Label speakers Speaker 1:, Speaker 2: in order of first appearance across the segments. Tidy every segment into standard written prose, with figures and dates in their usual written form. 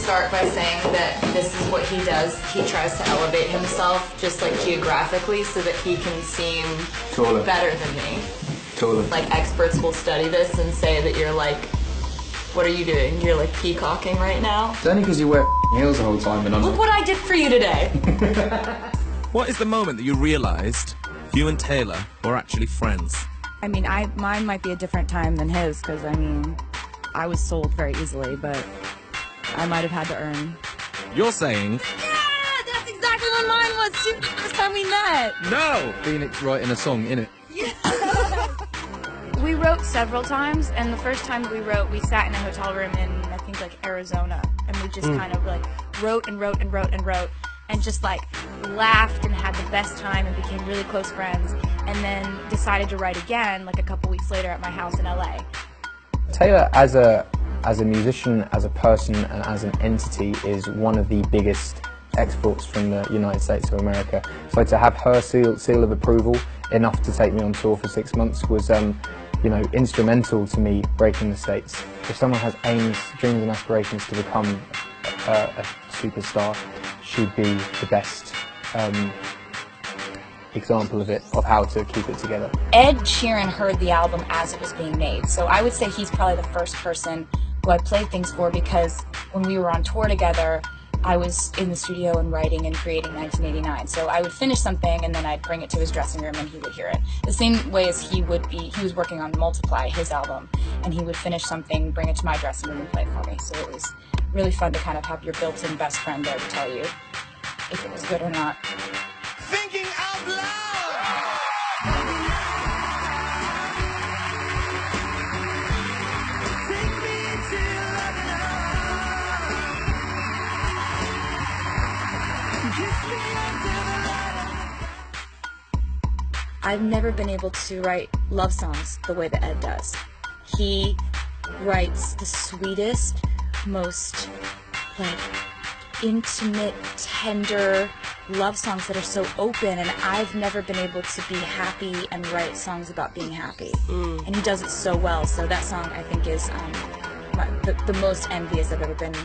Speaker 1: start by saying that this is what he does. He tries to elevate himself just like geographically so that he can seem
Speaker 2: taller,
Speaker 1: better than me.
Speaker 2: Taller.
Speaker 1: Like experts will study this and say that you're like, what are you doing? You're like peacocking right now.
Speaker 2: It's only because you wear heels the whole time and I'm
Speaker 1: Look what I did for you today.
Speaker 3: What is the moment that you realised you and Taylor were actually friends?
Speaker 4: I mean, mine might be a different time than his, because I mean, I was sold very easily, but I might have had to earn.
Speaker 3: You're saying...
Speaker 4: Yeah, that's exactly what mine was too, the first time we met.
Speaker 3: No!
Speaker 2: Phoenix writing a song, innit?
Speaker 4: We wrote several times, and the first time we wrote, we sat in a hotel room in, I think, like, Arizona, and we just kind of, like, wrote and wrote and wrote and wrote, and just, like, laughed and had the best time and became really close friends, and then decided to write again, like, a couple weeks later at my house in LA.
Speaker 5: Taylor, as a musician, as a person, and as an entity, is one of the biggest exports from the United States of America. So to have her seal of approval, enough to take me on tour for 6 months, was you know, instrumental to me breaking the States. If someone has aims, dreams and aspirations to become a superstar, she'd be the best example of it, of how to keep it together.
Speaker 4: Ed Sheeran heard the album as it was being made, so I would say he's probably the first person who I played things for, because when we were on tour together, I was in the studio and writing and creating 1989. So I would finish something and then I'd bring it to his dressing room and he would hear it. The same way as he was working on Multiply, his album, and he would finish something, bring it to my dressing room and play it for me. So it was really fun to kind of have your built-in best friend there to tell you if it was good or not.
Speaker 3: Thinking out loud!
Speaker 4: I've never been able to write love songs the way that Ed does. He writes the sweetest, most like intimate, tender love songs that are so open, and I've never been able to be happy and write songs about being happy. And he does it so well. So that song, I think, is the most envious I've ever been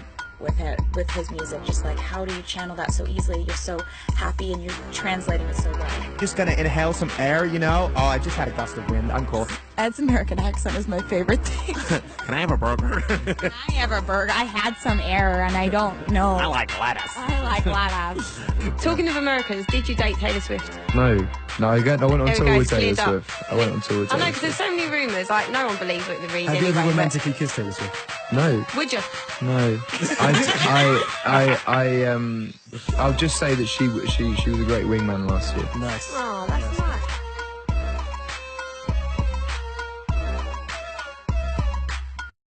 Speaker 4: with his music. Just like, how do you channel that so easily? You're so happy and you're translating it so well.
Speaker 6: Just gonna inhale some air, you know? Oh, I just had a gust of wind. I'm cool.
Speaker 4: Ed's American accent is my favorite thing.
Speaker 3: Can I have a burger?
Speaker 4: Can I have a burger? I had some air and I don't know.
Speaker 3: I like lettuce.
Speaker 4: I like lettuce.
Speaker 7: Talking of Americans, did you date Taylor Swift?
Speaker 2: No, I went on
Speaker 7: There we
Speaker 2: tour
Speaker 7: go,
Speaker 2: with Taylor
Speaker 7: cleared up.
Speaker 2: Swift. I went on tour with
Speaker 7: I
Speaker 2: Taylor
Speaker 7: know, because there's so many rumours, like, no one believes what they read
Speaker 6: Have you
Speaker 7: anyway.
Speaker 6: ever
Speaker 7: but-
Speaker 6: romantically kissed Taylor Swift?
Speaker 2: No,
Speaker 7: Would you?
Speaker 2: no. I'll just say that she was a great wingman last year.
Speaker 6: Nice.
Speaker 7: Oh, that's nice.